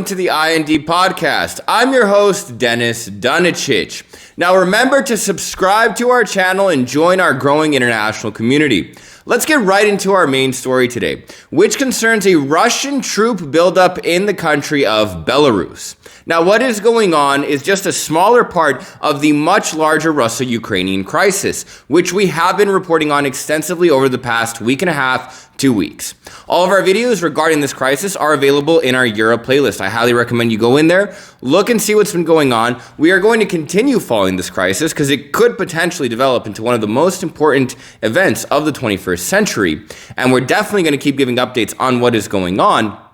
to the I&D podcast. I'm your host, Dennis Dunicic. Now remember to subscribe to our channel and join our growing international community. Let's get right into our main story today, which concerns a Russian troop buildup in the country of Belarus. Now, what is going on is just a smaller part of the much larger Russo-Ukrainian crisis, which we have been reporting on extensively over the past week and a half, 2 weeks. All of our videos regarding this crisis are available in our Europe playlist. I highly recommend you go in there, look and see what's been going on. We are going to continue following this crisis because it could potentially develop into one of the most important events of the 21st century. And we're definitely going to keep giving updates on what is going on.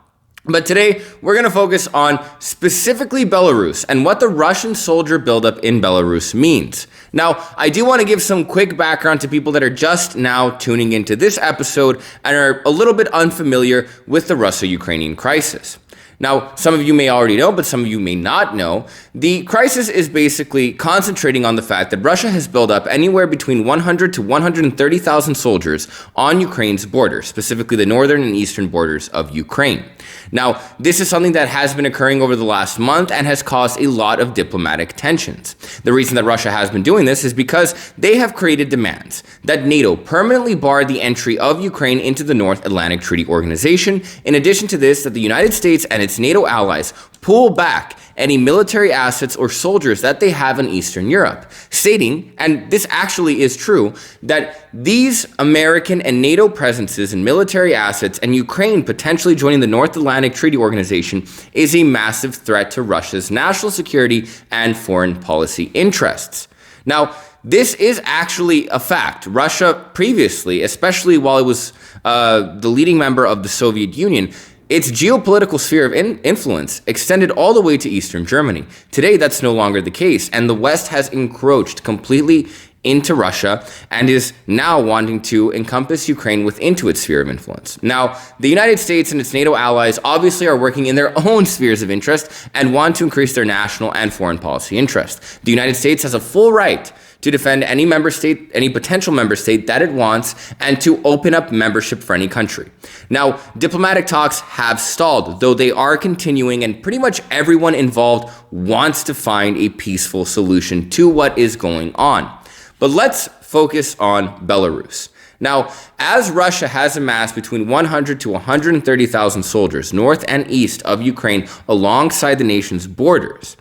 But today, we're going to focus on specifically Belarus and what the Russian soldier buildup in Belarus means. Now, I do want to give some quick background to people that are just now tuning into this episode and are a little bit unfamiliar with the Russo-Ukrainian crisis. Now, some of you may already know, but some of you may not know, the crisis is basically concentrating on the fact that Russia has built up anywhere between 100 to 130,000 soldiers on Ukraine's border, specifically the northern and eastern borders of Ukraine. Now, this is something that has been occurring over the last month and has caused a lot of diplomatic tensions. The reason that Russia has been doing this is because they have created demands that NATO permanently bar the entry of Ukraine into the North Atlantic Treaty Organization. In addition to this, that the United States and its NATO allies pull back any military assets or soldiers that they have in Eastern Europe, stating, and this actually is true, that these American and NATO presences and military assets and Ukraine potentially joining the North Atlantic Treaty Organization is a massive threat to Russia's national security and foreign policy interests. Now, this is actually a fact. Russia previously, especially while it was the leading member of the Soviet Union, its geopolitical sphere of influence extended all the way to Eastern Germany. Today, that's no longer the case, and the West has encroached completely into Russia and is now wanting to encompass Ukraine into its sphere of influence. Now, the United States and its NATO allies obviously are working in their own spheres of interest and want to increase their national and foreign policy interest. The United States has a full right to defend any member state, any potential member state that it wants, and to open up membership for any country. Now, diplomatic talks have stalled, though they are continuing, and pretty much everyone involved wants to find a peaceful solution to what is going on. But let's focus on Belarus. Now, as Russia has amassed between 100 to 130,000 soldiers north and east of Ukraine alongside the nation's borders,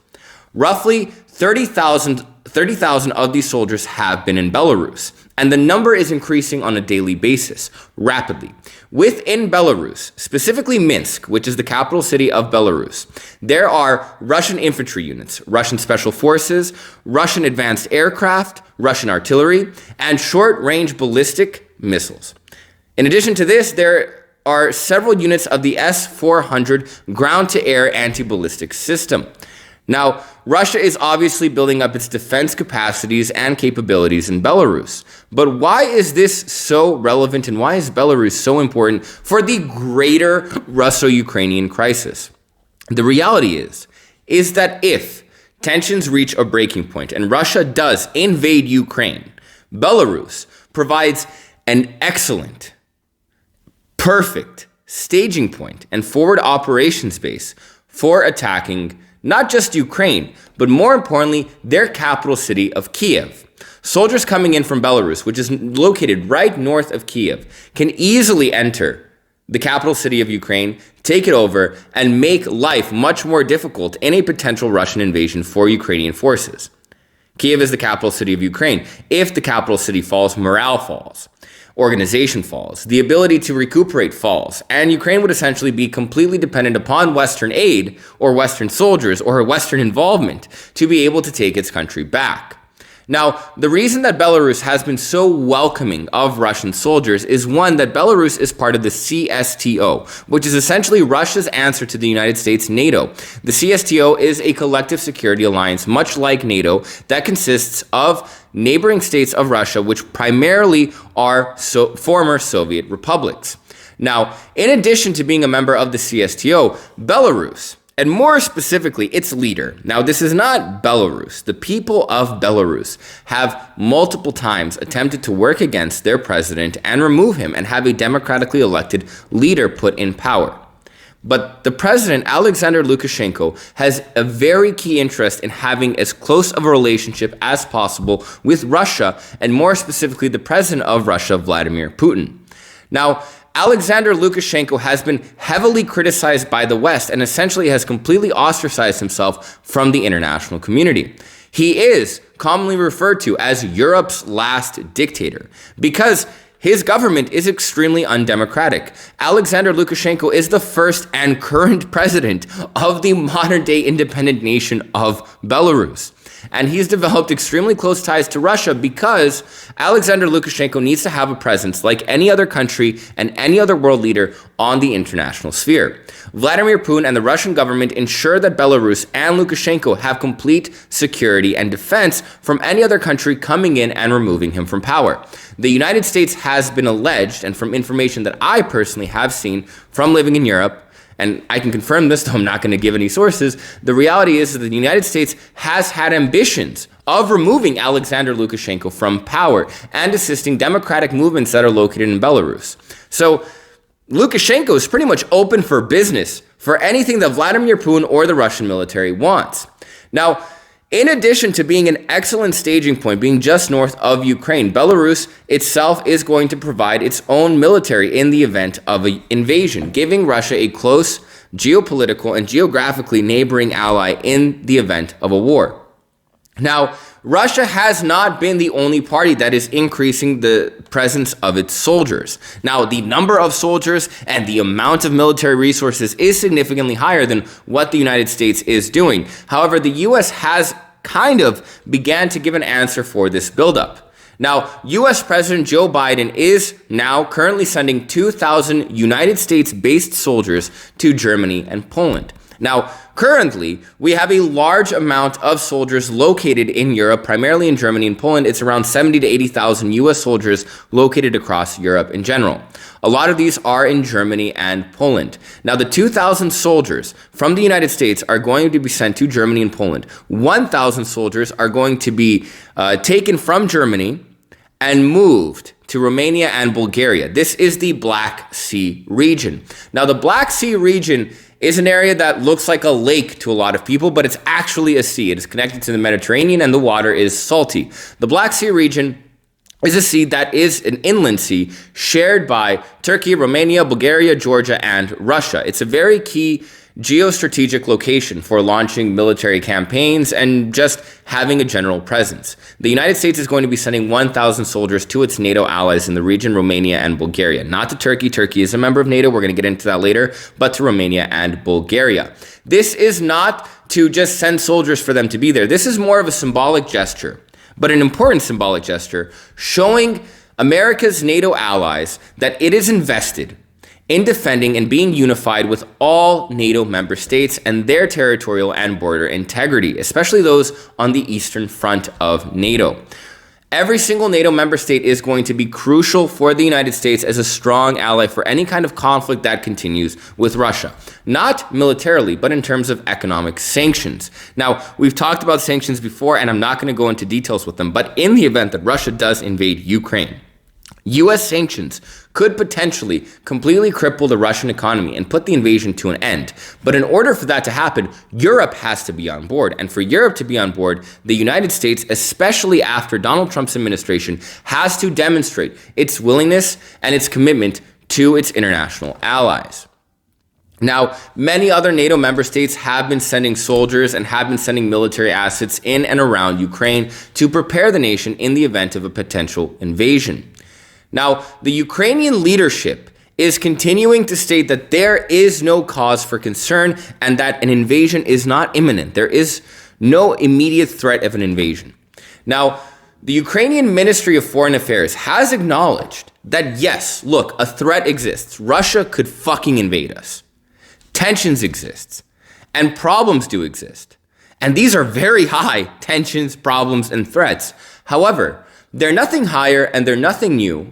roughly 30,000 of these soldiers have been in Belarus, and the number is increasing on a daily basis, rapidly. Within Belarus, specifically Minsk, which is the capital city of Belarus, there are Russian infantry units, Russian special forces, Russian advanced aircraft, Russian artillery, and short-range ballistic missiles. In addition to this, there are several units of the S-400 ground-to-air anti-ballistic system. Now, Russia is obviously building up its defense capacities and capabilities in Belarus. But why is this so relevant, and why is Belarus so important for the greater Russo-Ukrainian crisis? The reality is that if tensions reach a breaking point and Russia does invade Ukraine, Belarus provides an excellent, perfect staging point and forward operations base for attacking not just Ukraine, but more importantly, their capital city of Kyiv. Soldiers coming in from Belarus, which is located right north of Kyiv, can easily enter the capital city of Ukraine, take it over, and make life much more difficult in a potential Russian invasion for Ukrainian forces. Kyiv is the capital city of Ukraine. If the capital city falls, morale falls. Organization falls, the ability to recuperate falls, and Ukraine would essentially be completely dependent upon Western aid or Western soldiers or Western involvement to be able to take its country back. Now, the reason that Belarus has been so welcoming of Russian soldiers is one, that Belarus is part of the CSTO, which is essentially Russia's answer to the United States NATO. The CSTO is a collective security alliance, much like NATO, that consists of neighboring states of Russia, which primarily are former Soviet republics. Now, in addition to being a member of the CSTO, Belarus, and more specifically, its leader. Now, this is not Belarus. The people of Belarus have multiple times attempted to work against their president and remove him and have a democratically elected leader put in power. But the president, Alexander Lukashenko, has a very key interest in having as close of a relationship as possible with Russia, and more specifically, the president of Russia, Vladimir Putin. Now, Alexander Lukashenko has been heavily criticized by the West and essentially has completely ostracized himself from the international community. He is commonly referred to as Europe's last dictator because his government is extremely undemocratic. Alexander Lukashenko is the first and current president of the modern-day independent nation of Belarus. And he's developed extremely close ties to Russia because Alexander Lukashenko needs to have a presence like any other country and any other world leader on the international sphere. Vladimir Putin and the Russian government ensure that Belarus and Lukashenko have complete security and defense from any other country coming in and removing him from power. The United States has been alleged, and from information that I personally have seen from living in Europe, and I can confirm this, though I'm not going to give any sources, the reality is that the United States has had ambitions of removing Alexander Lukashenko from power and assisting democratic movements that are located in Belarus. So Lukashenko is pretty much open for business for anything that Vladimir Putin or the Russian military wants. Now, in addition to being an excellent staging point, being just north of Ukraine, Belarus itself is going to provide its own military in the event of an invasion, giving Russia a close geopolitical and geographically neighboring ally in the event of a war. Now, Russia has not been the only party that is increasing the presence of its soldiers. Now, the number of soldiers and the amount of military resources is significantly higher than what the United States is doing. However, the U.S. has kind of began to give an answer for this buildup. Now, U.S. President Joe Biden is now currently sending 2,000 United States-based soldiers to Germany and Poland. Now, currently, we have a large amount of soldiers located in Europe, primarily in Germany and Poland. It's around 70 to 80,000 U.S. soldiers located across Europe in general. A lot of these are in Germany and Poland. Now, the 2,000 soldiers from the United States are going to be sent to Germany and Poland. 1,000 soldiers are going to be taken from Germany and moved to Romania and Bulgaria. This is the Black Sea region. Now, the Black Sea region is an area that looks like a lake to a lot of people, but it's actually a sea. It is connected to the Mediterranean and the water is salty. The Black Sea region is a sea that is an inland sea shared by Turkey, Romania, Bulgaria, Georgia, and Russia. It's a very key geostrategic location for launching military campaigns and just having a general presence. The United States is going to be sending 1,000 soldiers to its NATO allies in the region, Romania and Bulgaria. Not to Turkey. Turkey is a member of NATO. We're going to get into that later, but to Romania and Bulgaria. This is not to just send soldiers for them to be there. This is more of a symbolic gesture, but an important symbolic gesture showing America's NATO allies that it is invested in defending and being unified with all NATO member states and their territorial and border integrity, especially those on the eastern front of NATO. Every single NATO member state is going to be crucial for the United States as a strong ally for any kind of conflict that continues with Russia. Not militarily, but in terms of economic sanctions. Now, we've talked about sanctions before, and I'm not going to go into details with them, but in the event that Russia does invade Ukraine, U.S. sanctions could potentially completely cripple the Russian economy and put the invasion to an end. But in order for that to happen, Europe has to be on board. And for Europe to be on board, the United States, especially after Donald Trump's administration, has to demonstrate its willingness and its commitment to its international allies. Now, many other NATO member states have been sending soldiers and have been sending military assets in and around Ukraine to prepare the nation in the event of a potential invasion. Now, the Ukrainian leadership is continuing to state that there is no cause for concern and that an invasion is not imminent. There is no immediate threat of an invasion. Now, the Ukrainian Ministry of Foreign Affairs has acknowledged that yes, look, a threat exists. Russia could fucking invade us. Tensions exist. And problems do exist. And these are very high tensions, problems, and threats. However, they're nothing higher and they're nothing new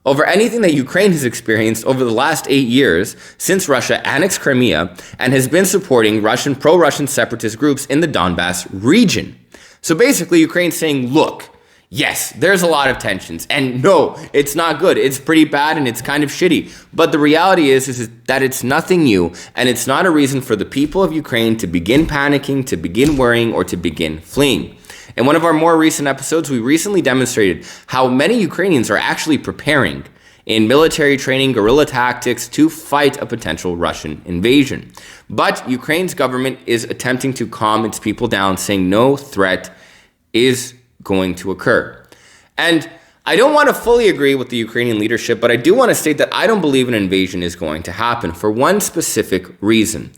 over anything that Ukraine has experienced over the last 8 years since Russia annexed Crimea and has been supporting pro-Russian separatist groups in the Donbass region. So basically, Ukraine's saying, look, Yes, there's a lot of tensions, and no, it's not good. It's pretty bad and it's kind of shitty. But the reality is that it's nothing new, and it's not a reason for the people of Ukraine to begin panicking, to begin worrying, or to begin fleeing. In one of our more recent episodes, we recently demonstrated how many Ukrainians are actually preparing in military training, guerrilla tactics to fight a potential Russian invasion. But Ukraine's government is attempting to calm its people down, saying no threat is going to occur. And I don't want to fully agree with the Ukrainian leadership, but I do want to state that I don't believe an invasion is going to happen for one specific reason.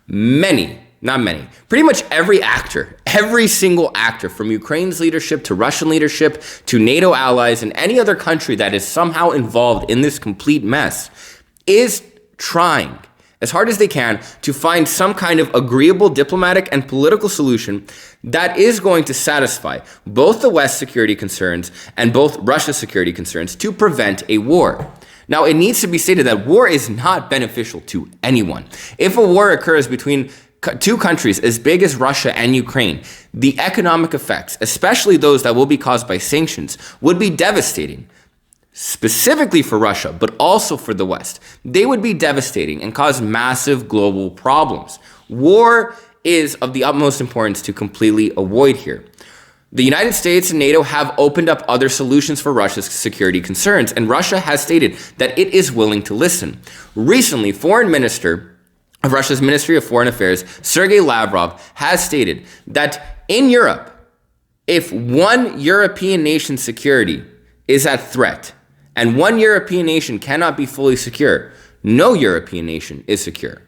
Pretty much every single actor, from Ukraine's leadership to Russian leadership to NATO allies and any other country that is somehow involved in this complete mess, is trying as hard as they can to find some kind of agreeable diplomatic and political solution that is going to satisfy both the West's security concerns and both Russia's security concerns to prevent a war. Now, it needs to be stated that war is not beneficial to anyone. If a war occurs between two countries as big as Russia and Ukraine, the economic effects, especially those that will be caused by sanctions, would be devastating. Specifically for Russia, but also for the West. They would be devastating and cause massive global problems. War is of the utmost importance to completely avoid here. The United States and NATO have opened up other solutions for Russia's security concerns, and Russia has stated that it is willing to listen. Recently, Foreign Minister of Russia's Ministry of Foreign Affairs, Sergei Lavrov, has stated that in Europe, if one European nation's security is at threat, and one European nation cannot be fully secure, no European nation is secure.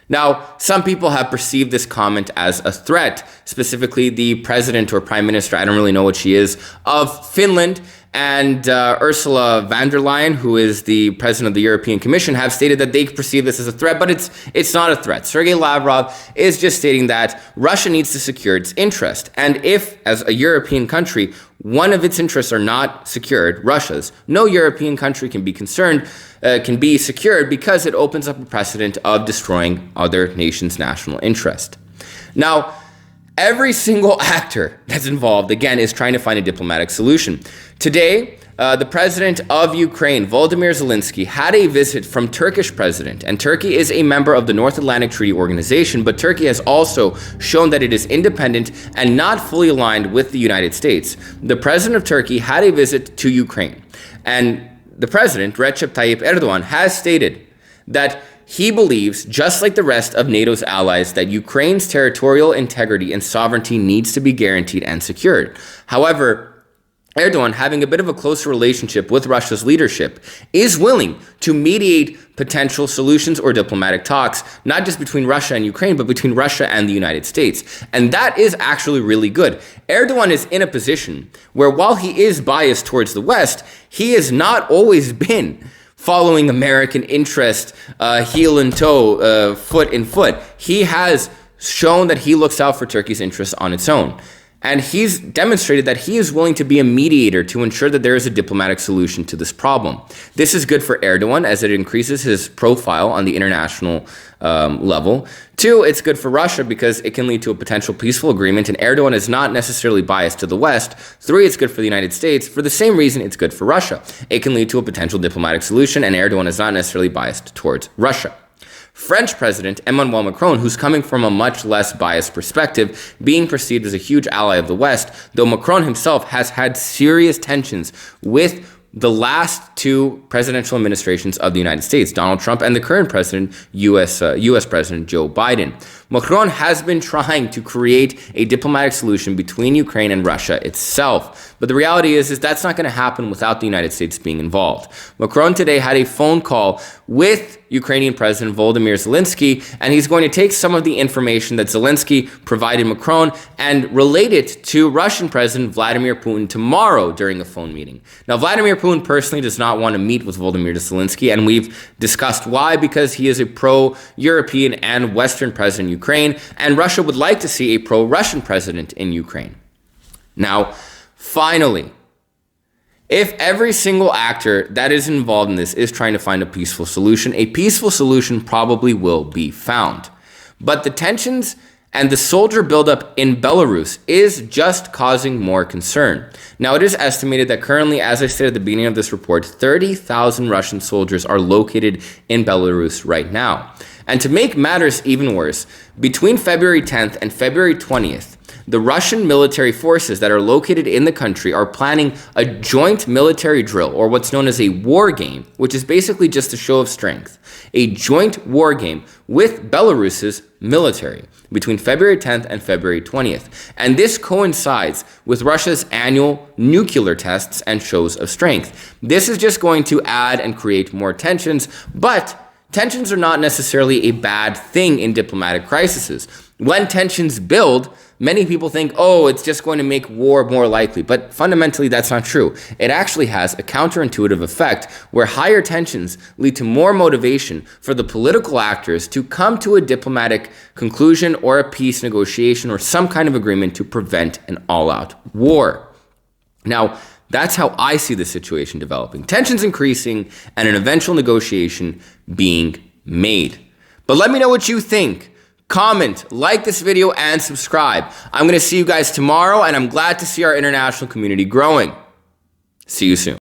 Now, some people have perceived this comment as a threat, specifically the president or prime minister, I don't really know what she is, of Finland, and Ursula von der Leyen, who is the president of the European Commission, have stated that they perceive this as a threat, but it's not a threat. Sergei Lavrov is just stating that Russia needs to secure its interest. And if, as a European country, one of its interests are not secured, Russia's, no European country can be secured because it opens up a precedent of destroying other nations' national interest. Now, every single actor that's involved, again, is trying to find a diplomatic solution. Today, the president of Ukraine, Volodymyr Zelensky, had a visit from Turkish president, and Turkey is a member of the North Atlantic Treaty Organization, but Turkey has also shown that it is independent and not fully aligned with the United States. The president of Turkey had a visit to Ukraine, and the president, Recep Tayyip Erdogan, has stated that he believes, just like the rest of NATO's allies, that Ukraine's territorial integrity and sovereignty needs to be guaranteed and secured. However, Erdogan, having a bit of a closer relationship with Russia's leadership, is willing to mediate potential solutions or diplomatic talks, not just between Russia and Ukraine, but between Russia and the United States. And that is actually really good. Erdogan is in a position where, while he is biased towards the West, he has not always been following American interest, heel and toe, foot in foot. He has shown that he looks out for Turkey's interests on its own. And he's demonstrated that he is willing to be a mediator to ensure that there is a diplomatic solution to this problem. This is good for Erdogan as it increases his profile on the international level. Two, it's good for Russia because it can lead to a potential peaceful agreement, and Erdogan is not necessarily biased to the West. Three, it's good for the United States. For the same reason, it's good for Russia. It can lead to a potential diplomatic solution, and Erdogan is not necessarily biased towards Russia. French President Emmanuel Macron, who's coming from a much less biased perspective, being perceived as a huge ally of the West, though Macron himself has had serious tensions with the last two presidential administrations of the United States, Donald Trump and the current president, US President Joe Biden. Macron has been trying to create a diplomatic solution between Ukraine and Russia itself. But the reality is that's not going to happen without the United States being involved. Macron today had a phone call with Ukrainian President Volodymyr Zelensky, and he's going to take some of the information that Zelensky provided Macron and relate it to Russian President Vladimir Putin tomorrow during a phone meeting. Now, Vladimir Putin personally does not want to meet with Volodymyr Zelensky, and we've discussed why, because he is a pro-European and Western president in Ukraine, and Russia would like to see a pro-Russian president in Ukraine. Now, finally, if every single actor that is involved in this is trying to find a peaceful solution probably will be found. But the tensions And the soldier buildup in Belarus is just causing more concern. Now, it is estimated that currently, as I said at the beginning of this report, 30,000 Russian soldiers are located in Belarus right now. And to make matters even worse, between February 10th and February 20th, the Russian military forces that are located in the country are planning a joint military drill, or what's known as a war game, which is basically just a show of strength. A joint war game with Belarus's military between February 10th and February 20th. And this coincides with Russia's annual nuclear tests and shows of strength. This is just going to add and create more tensions, but tensions are not necessarily a bad thing in diplomatic crises. When tensions build, many people think, oh, it's just going to make war more likely. But fundamentally, that's not true. It actually has a counterintuitive effect where higher tensions lead to more motivation for the political actors to come to a diplomatic conclusion or a peace negotiation or some kind of agreement to prevent an all-out war. Now, that's how I see the situation developing. Tensions increasing and an eventual negotiation being made. But let me know what you think. Comment, like this video, and subscribe. I'm going to see you guys tomorrow, and I'm glad to see our international community growing. See you soon.